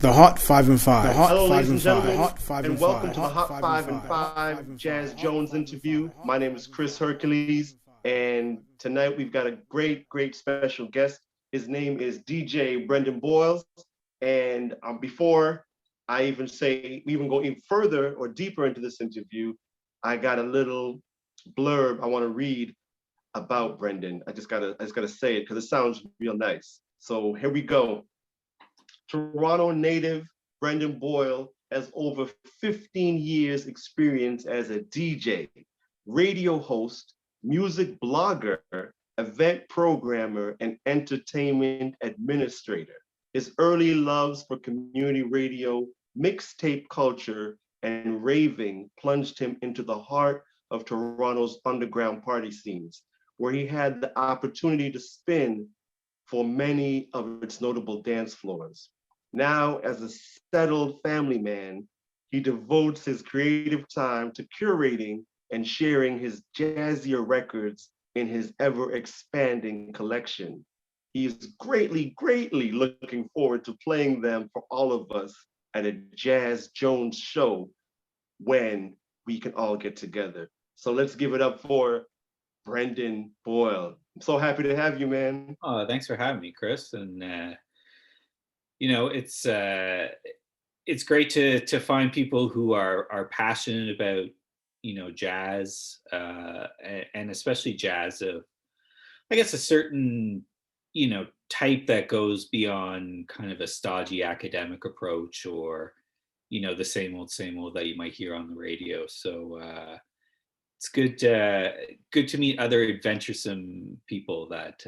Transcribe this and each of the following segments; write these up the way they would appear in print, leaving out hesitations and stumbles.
The Hot 5 and 5. The Hot Hello, 5 ladies and and 5. gentlemen, Hot 5 and and welcome 5. to the Hot 5 and 5 Jazz Jones interview. My name is Chris Hercules, and tonight we've got a great special guest. His name is DJ Brendan Boyle, and before I even go even further or deeper into this interview, I got a little blurb I want to read about Brendan. I just gotta say it because it sounds real nice. So here we go. Toronto native Brendan Boyle has over 15 years experience as a DJ, radio host, music blogger, event programmer, and entertainment administrator. His early loves for community radio, mixtape culture, and raving plunged him into the heart of Toronto's underground party scenes, where he had the opportunity to spin for many of its notable dance floors. Now, as a settled family man, he devotes his creative time to curating and sharing his jazzier records in his ever-expanding collection. He is greatly looking forward to playing them for all of us at a Jazz Jones show when we can all get together. So let's give it up for Brendan Boyle. I'm so happy to have you, man. Oh, thanks for having me, Chris. And it's great to find people who are passionate about jazz and especially jazz of, I guess, a certain type that goes beyond kind of a stodgy academic approach or the same old that you might hear on the radio. So it's good to meet other adventuresome people that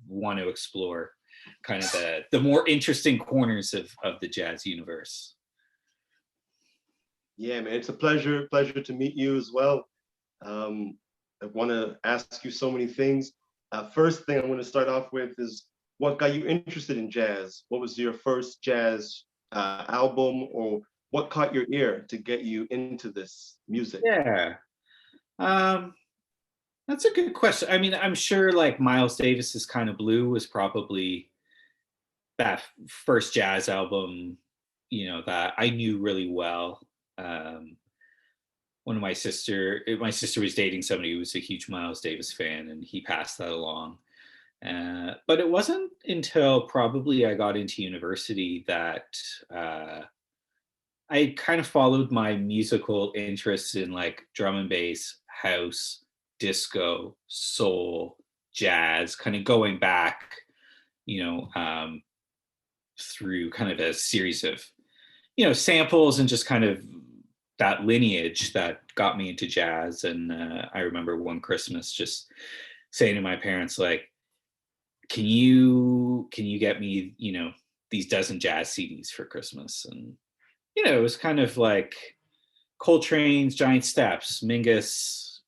want to explore kind of the more interesting corners of the jazz universe. Yeah, man, it's a pleasure to meet you as well. I want to ask you so many things. First thing I want to start off with is what got you interested in jazz? What was your first jazz album, or what caught your ear to get you into this music? Yeah, that's a good question. I mean, I'm sure like Miles Davis's Kind of Blue was probably that first jazz album, that I knew really well. One of my sister was dating somebody who was a huge Miles Davis fan, and he passed that along. But it wasn't until probably I got into university that I kind of followed my musical interests in like drum and bass, house, disco, soul, jazz, kind of going back, through kind of a series of, samples and just kind of that lineage that got me into jazz. And I remember one Christmas just saying to my parents, like, can you get me, these dozen jazz CDs for Christmas? And, it was kind of like Coltrane's Giant Steps, Mingus,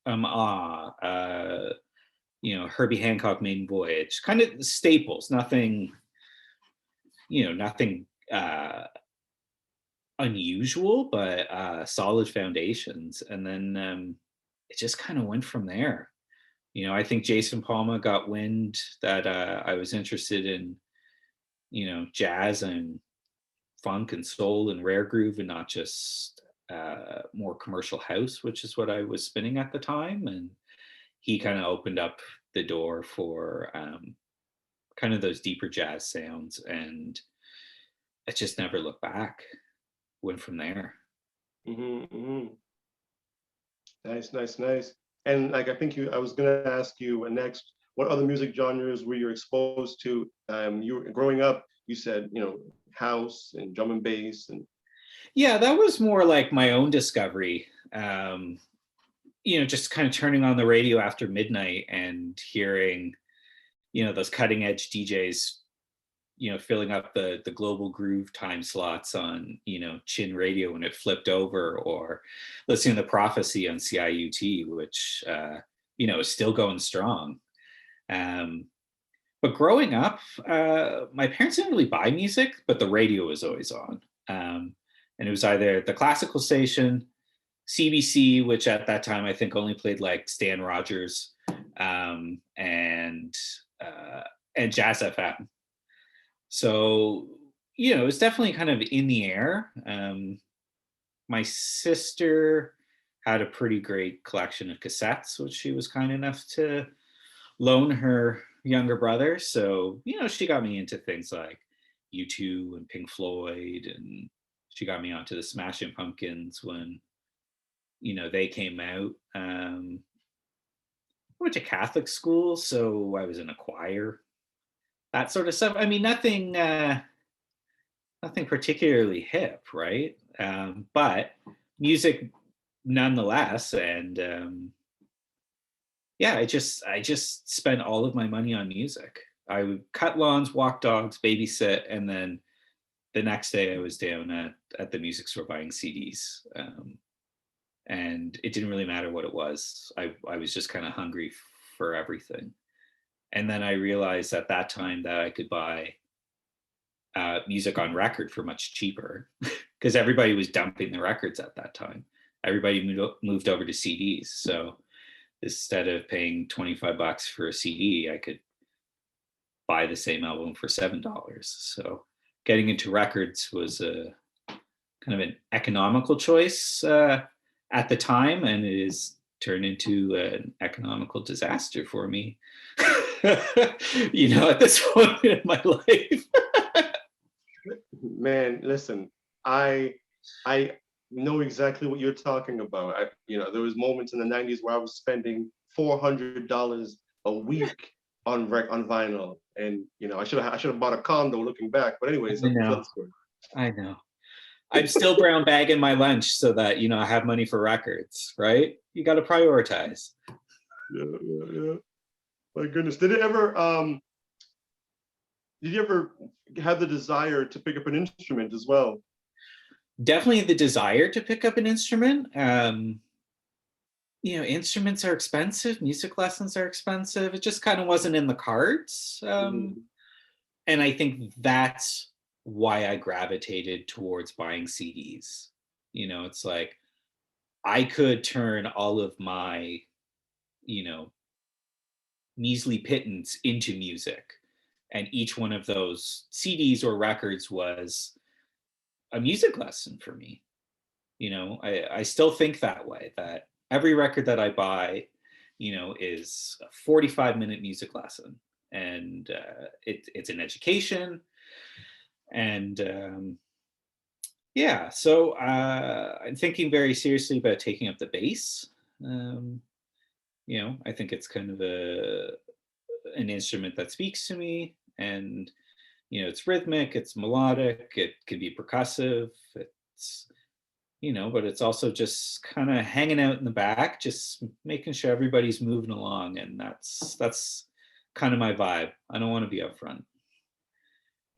Herbie Hancock, Maiden Voyage, kind of staples, nothing unusual, but solid foundations. And then it just kind of went from there. I think Jason Palma got wind that I was interested in, jazz and funk and soul and rare groove and not just more commercial house, which is what I was spinning at the time. And he kind of opened up the door for kind of those deeper jazz sounds, and I just never looked back. Went from there. Mm-hmm, mm-hmm. Nice. And like, I was gonna ask you next, what other music genres were you exposed to? You were growing up, you said, house and drum and bass, and yeah, that was more like my own discovery. Just kind of turning on the radio after midnight and hearing, those cutting edge DJs, filling up the global groove time slots on, Chin Radio when it flipped over, or listening to the Prophecy on CIUT, which, is still going strong. But growing up, my parents didn't really buy music, but the radio was always on. And it was either the classical station, CBC, which at that time I think only played like Stan Rogers, and Jazz FM. So you know, it was definitely kind of in the air. My sister had a pretty great collection of cassettes, which she was kind enough to loan her younger brother. So, you know, she got me into things like U2 and Pink Floyd, and she got me onto the Smashing Pumpkins when, you know, they came out. I went to Catholic school, so I was in a choir, that sort of stuff. I mean, nothing particularly hip, right? But music nonetheless. And yeah, I just spent all of my money on music. I would cut lawns, walk dogs, babysit, and then the next day I was down at the music store buying CDs. And it didn't really matter what it was. I was just kind of hungry for everything. And then I realized at that time that I could buy music on record for much cheaper because everybody was dumping the records at that time. Everybody moved over to CDs. So instead of paying $25 for a CD, I could buy the same album for $7. So getting into records was a kind of an economical choice at the time, and it has turned into an economical disaster for me. You know, at this point in my life. Man, listen, I know exactly what you're talking about. You know, there was moments in the '90s where I was spending $400 a week on vinyl, and you know, I should have bought a condo looking back. But anyways, that's another story. I know. I'm still brown bagging my lunch so that, you know, I have money for records, right? You got to prioritize. Yeah. My goodness, did you ever have the desire to pick up an instrument as well? Definitely the desire to pick up an instrument. You know, instruments are expensive. Music lessons are expensive. It just kind of wasn't in the cards. And I think that's why I gravitated towards buying CDs. You know, it's like I could turn all of my, you know, measly pittance into music. And each one of those CDs or records was a music lesson for me. You know, I still think that way, that every record that I buy, you know, is a 45-minute music lesson. And it's an education. And yeah, so I'm thinking very seriously about taking up the bass. You know, I think it's kind of an instrument that speaks to me, and you know, it's rhythmic, it's melodic, it can be percussive, it's, you know, but it's also just kind of hanging out in the back, just making sure everybody's moving along, and that's kind of my vibe. I don't want to be up front.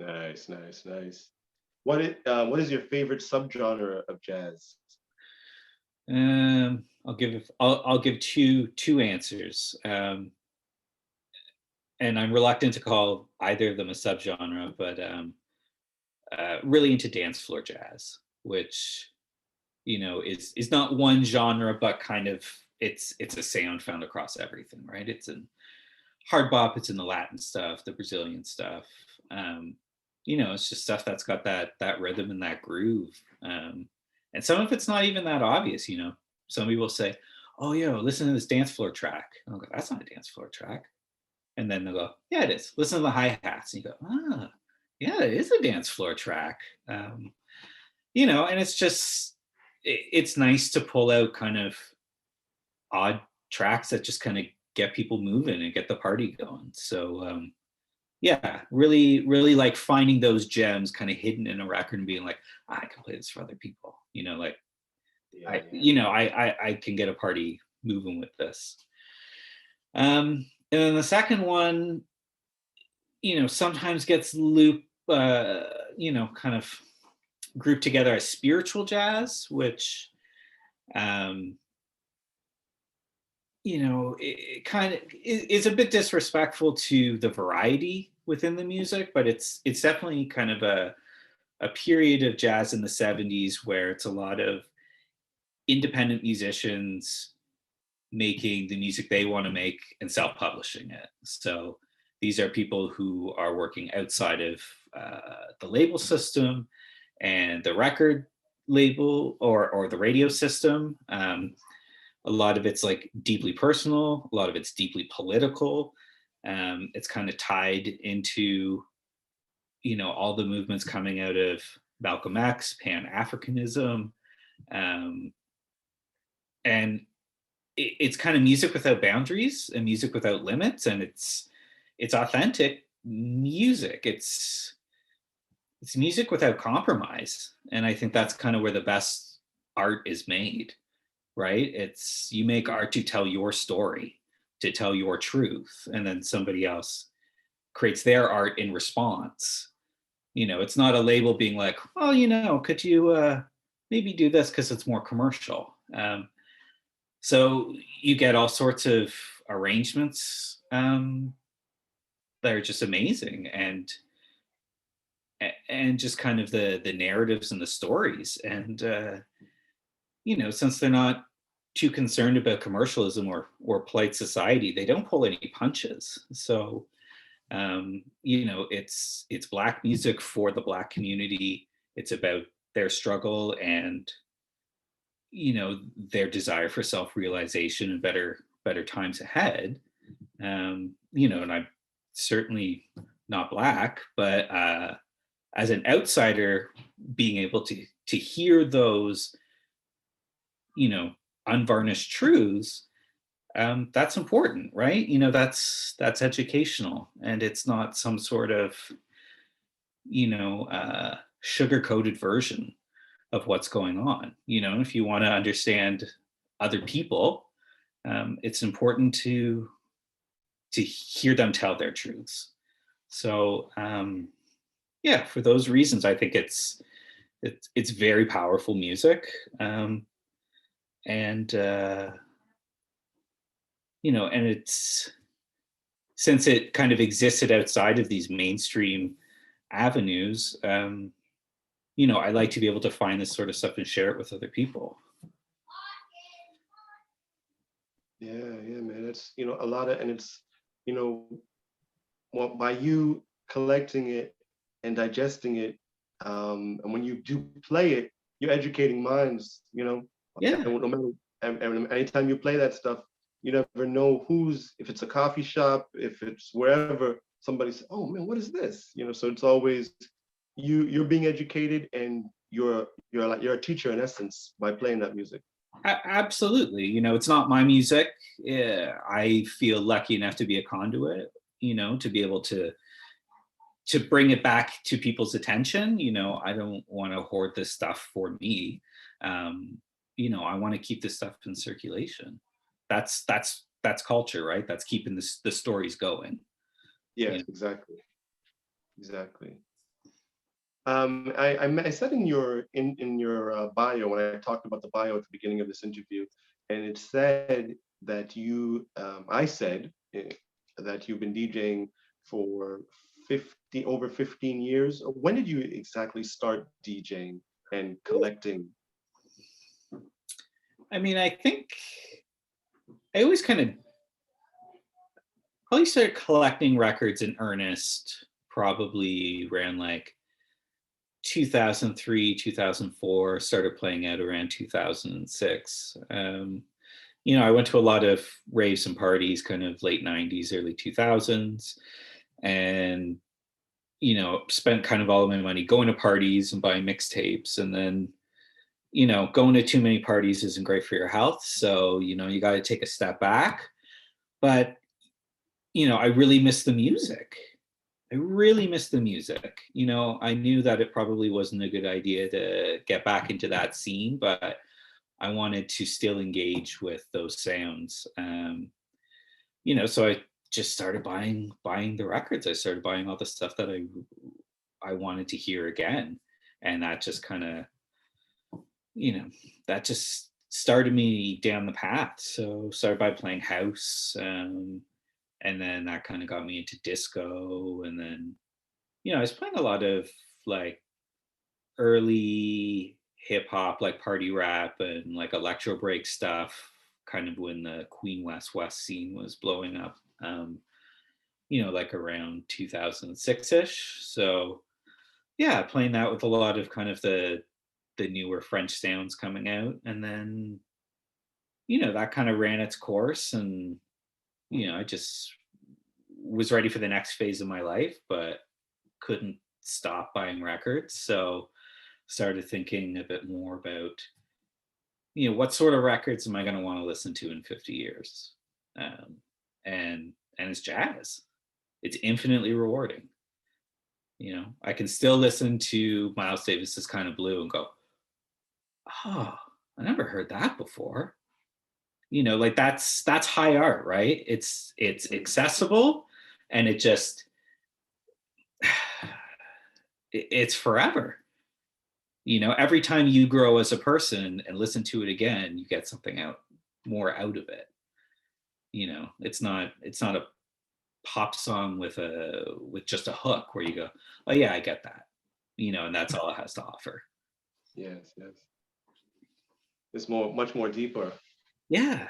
Nice. What is your favorite subgenre of jazz? I'll give two answers. And I'm reluctant to call either of them a subgenre, but really into dance floor jazz, which, you know, is not one genre, but kind of it's a sound found across everything, right? It's in hard bop, it's in the Latin stuff, the Brazilian stuff. You know, it's just stuff that's got that rhythm and that groove. And some of it's not even that obvious, you know. Some people say, oh, yo, listen to this dance floor track. And I'll go, that's not a dance floor track. And then they'll go, yeah, it is. Listen to the hi-hats. And you go, yeah, it is a dance floor track. You know, and it's just, it's nice to pull out kind of odd tracks that just kind of get people moving and get the party going. So yeah, really like finding those gems kind of hidden in a record and being like, I can play this for other people. You know, like, you know, I can get a party moving with this. And then the second one, you know, sometimes gets looped, you know, kind of grouped together as spiritual jazz, which, you know, it kind of is a bit disrespectful to the variety within the music, but it's definitely kind of a period of jazz in the 70s where it's a lot of independent musicians making the music they want to make and self-publishing it. So these are people who are working outside of the label system and the record label or the radio system. A lot of it's like deeply personal, a lot of it's deeply political. It's kind of tied into, you know, all the movements coming out of Malcolm X, Pan-Africanism, and it's kind of music without boundaries and music without limits, and it's authentic music. It's music without compromise, and I think that's kind of where the best art is made, right? It's, you make art to tell your story, to tell your truth, and then somebody else creates their art in response. You know, it's not a label being like, well, you know, could you maybe do this because it's more commercial. So you get all sorts of arrangements that are just amazing, and just kind of the narratives and the stories. And you know, since they're not too concerned about commercialism or polite society, they don't pull any punches. So you know, it's Black music for the Black community. It's about their struggle and, you know, their desire for self-realization and better times ahead. You know, and I'm certainly not Black, but as an outsider, being able to hear those, you know, unvarnished truths, that's important, right? You know, that's educational, and it's not some sort of, you know, sugar-coated version of what's going on. You know, if you want to understand other people, it's important to hear them tell their truths. So yeah, for those reasons, I think it's very powerful music, and you know, and it's, since it kind of existed outside of these mainstream avenues, you know, I like to be able to find this sort of stuff and share it with other people. Yeah, man. It's, you know, a lot of, and it's, you know, well, by you collecting it and digesting it, and when you do play it, you're educating minds, you know. Yeah. And no matter, and anytime you play that stuff, you never know if it's a coffee shop, if it's wherever, somebody says, oh man, what is this? You know, so it's always, you're being educated, and you're a teacher in essence by playing that music. Absolutely. You know, it's not my music. I feel lucky enough to be a conduit, you know, to be able to bring it back to people's attention. You know, I don't want to hoard this stuff for me. You know, I want to keep this stuff in circulation. That's culture, right? That's keeping the stories going. Yes, you know? Exactly. I said in your bio, when I talked about the bio at the beginning of this interview, and it said that I said that you've been DJing for over 15 years. When did you exactly start DJing and collecting? I mean, I think I always probably started collecting records in earnest probably around like 2003, 2004, started playing out around 2006. You know, I went to a lot of raves and parties, kind of late 90s, early 2000s, and, you know, spent kind of all of my money going to parties and buying mixtapes. And then, you know, going to too many parties isn't great for your health. So, you know, you got to take a step back. But, you know, I really miss the music. You know, I knew that it probably wasn't a good idea to get back into that scene, but I wanted to still engage with those sounds. You know, so I just started buying the records. I started buying all the stuff that I wanted to hear again. And that just kind of, you know, that just started me down the path. So started by playing house, and then that kind of got me into disco. And then, you know, I was playing a lot of like early hip hop, like party rap and like electro break stuff, kind of when the Queen West scene was blowing up, you know, like around 2006-ish. So yeah, playing that with a lot of kind of the newer French sounds coming out, and then that kind of ran its course, and I just was ready for the next phase of my life, but couldn't stop buying records. So started thinking a bit more about, what sort of records am I going to want to listen to in 50 years? And it's jazz. It's infinitely rewarding. I can still listen to Miles Davis's Kind of Blue and go, oh, I never heard that before. Like that's high art, right? It's accessible, and it's forever. Every time you grow as a person and listen to it again, you get something more out of it. It's not a pop song with just a hook where you go, oh yeah, I get that. And that's all it has to offer. Yes. It's much more deeper. Yeah.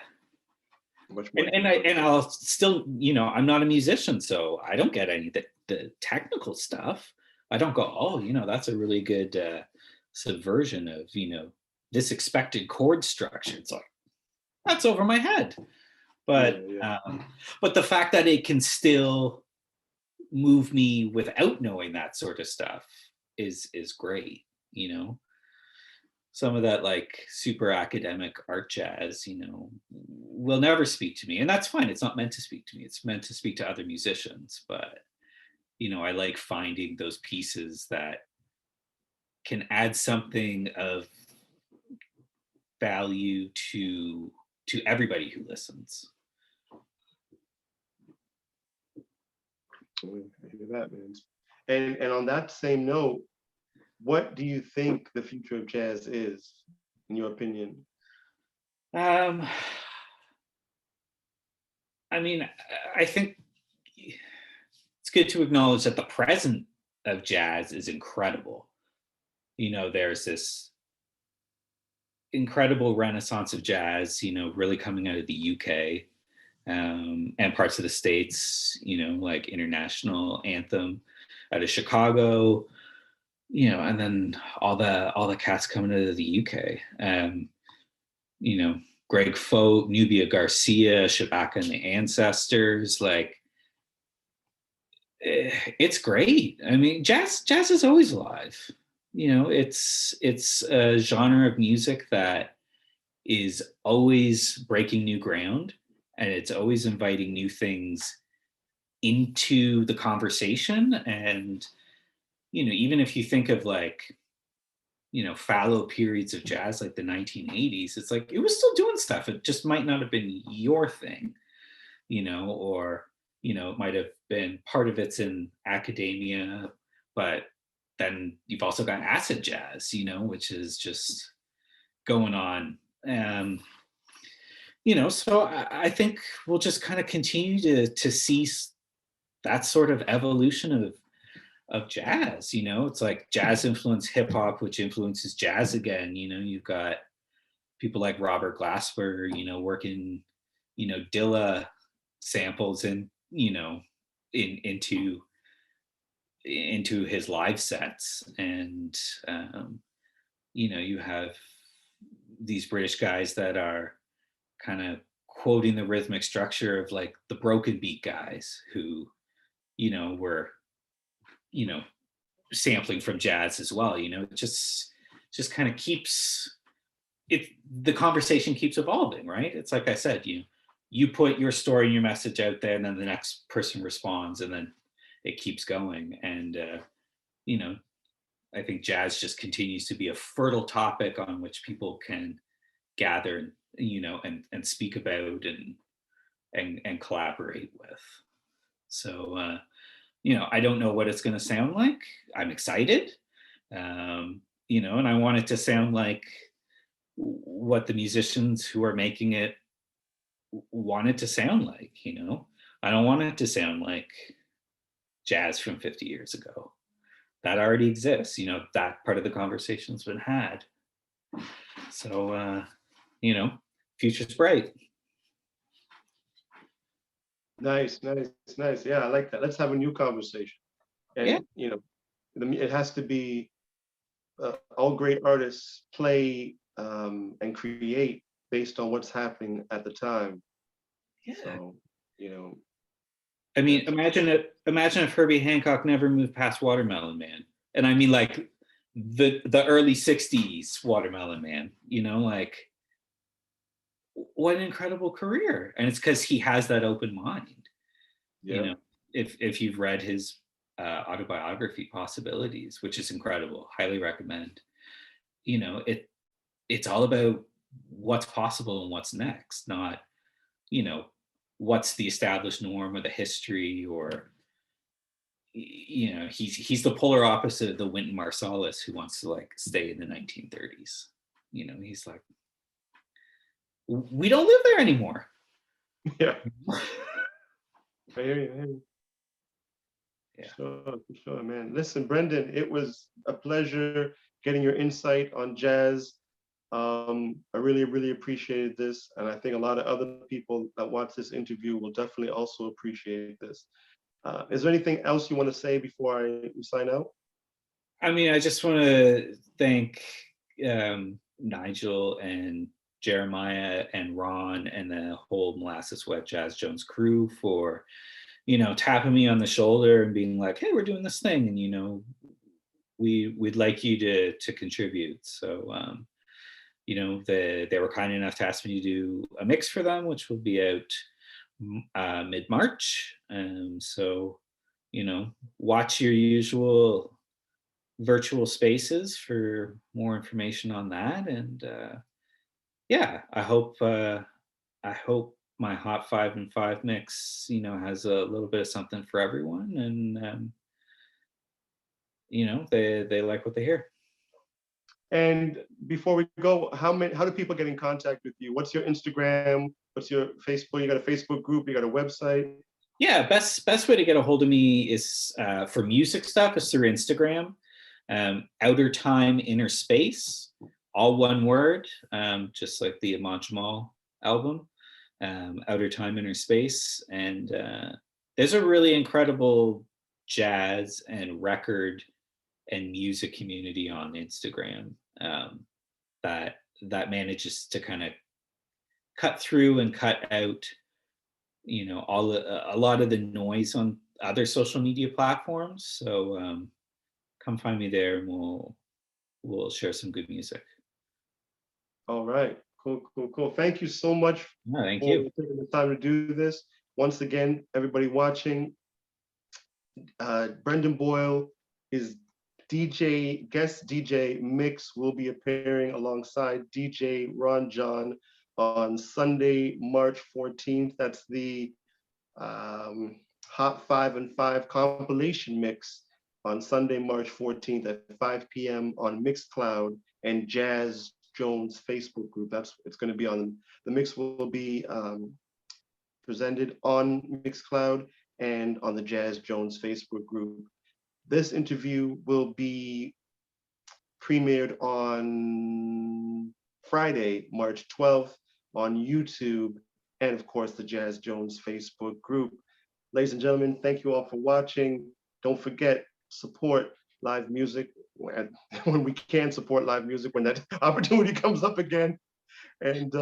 Much more and I'll still, I'm not a musician, so I don't get any the technical stuff. I don't go, oh, that's a really good subversion of, this expected chord structure. It's like, that's over my head. But but the fact that it can still move me without knowing that sort of stuff is great. Some of that like super academic art jazz, will never speak to me, and that's fine. It's not meant to speak to me. It's meant to speak to other musicians. But I like finding those pieces that can add something of value to everybody who listens. I hear that, man. And on that same note, what do you think the future of jazz is, in your opinion? I mean, I think it's good to acknowledge that the present of jazz is incredible. There's this incredible renaissance of jazz, really coming out of the UK, and parts of the States, like International Anthem out of Chicago, and then all the cats coming out of the UK. Greg Fote, Nubia Garcia, Shabaka and the Ancestors, like it's great. I mean, jazz is always alive. It's a genre of music that is always breaking new ground, and it's always inviting new things into the conversation. And even if you think of like fallow periods of jazz like the 1980s, it's like it was still doing stuff. It just might not have been your thing, or it might have been part of it's in academia, but then you've also got acid jazz, which is just going on. So I think we'll just kind of continue to see that sort of evolution of jazz. It's like jazz influence hip hop, which influences jazz again. You've got people like Robert Glasper, working, Dilla samples and into his live sets. And you have these British guys that are kind of quoting the rhythmic structure of like the broken beat guys who were sampling from jazz as well. It just kind of keeps it, the conversation keeps evolving, right? It's like I said, you put your story and your message out there, and then the next person responds, and then it keeps going. And I think jazz just continues to be a fertile topic on which people can gather, and speak about and collaborate with. So I don't know what it's going to sound like. I'm excited, and I want it to sound like what the musicians who are making it want it to sound like. I don't want it to sound like jazz from 50 years ago. That already exists. That part of the conversation's been had. So, future's bright. Nice. Yeah, I like that. Let's have a new conversation. And, Yeah. it has to be all great artists play and create based on what's happening at the time. Yeah. So, you know. I mean, imagine if Herbie Hancock never moved past Watermelon Man. And I mean like the early 60s Watermelon Man, you know, like what an incredible career. And it's because he has that open mind. Yeah. You know, if you've read his autobiography Possibilities, which is incredible, highly recommend. You know, it's all about what's possible and what's next, not, you know, what's the established norm or the history, or, you know, he's the polar opposite of the Wynton Marsalis who wants to like stay in the 1930s. You know, he's like, we don't live there anymore. Yeah. I hear you. Yeah. Sure, man. Listen, Brendan, it was a pleasure getting your insight on jazz. I really, really appreciated this. And I think a lot of other people that watch this interview will definitely also appreciate this. Is there anything else you want to say before we sign out? I mean, I just want to thank Nigel and Jeremiah and Ron and the whole Molasses Wet Jazz Jones crew for, you know, tapping me on the shoulder and being like, hey, we're doing this thing. And, you know, we'd like you to contribute. So, you know, they were kind enough to ask me to do a mix for them, which will be out mid-March. So, you know, watch your usual virtual spaces for more information on that. And yeah, I hope my Hot 5 and 5 mix, you know, has a little bit of something for everyone. And, you know, they like what they hear. And before we go, how do people get in contact with you? What's your Instagram? What's your Facebook? You got a Facebook group? You got a website? Yeah, best way to get a hold of me is for music stuff is through Instagram. Outer Time Inner Space, all one word, just like the Ahmad Jamal album. Outer Time Inner Space. And there's a really incredible jazz and record and music community on Instagram that manages to kind of cut through and cut out, you know, a lot of the noise on other social media platforms. So come find me there and we'll share some good music. All right. Cool. Thank you so much for taking the time to do this. Once again, everybody watching, Brendan Boyle, his guest DJ mix will be appearing alongside DJ Ron Jon on Sunday, March 14th. That's the Hot 5 and 5 compilation mix on Sunday, March 14th at 5 p.m. on Mixcloud and Jazz Jones Facebook group. It's going to be on, the mix will be presented on Mixcloud and on the Jazz Jones Facebook group. This interview will be premiered on Friday, March 12th on YouTube and of course the Jazz Jones Facebook group. Ladies and gentlemen, thank you all for watching. Don't forget, support live music when we can support live music, when that opportunity comes up again. And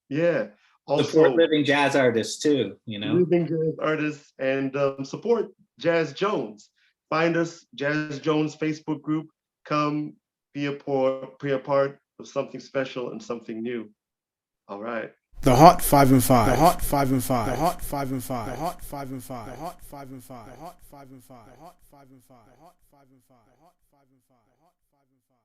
yeah, also support living jazz artists too, you know, living jazz artists, and support Jazz Jones. Find us, Jazz Jones Facebook group. Come be a part of something special and something new. All right. The Hot 5 and 5. The Hot 5 and 5. The Hot 5 and 5. The Hot 5 and 5. The Hot 5 and 5. The Hot 5 and 5. The Hot 5 and 5. The Hot 5 and 5. The Hot 5 and 5.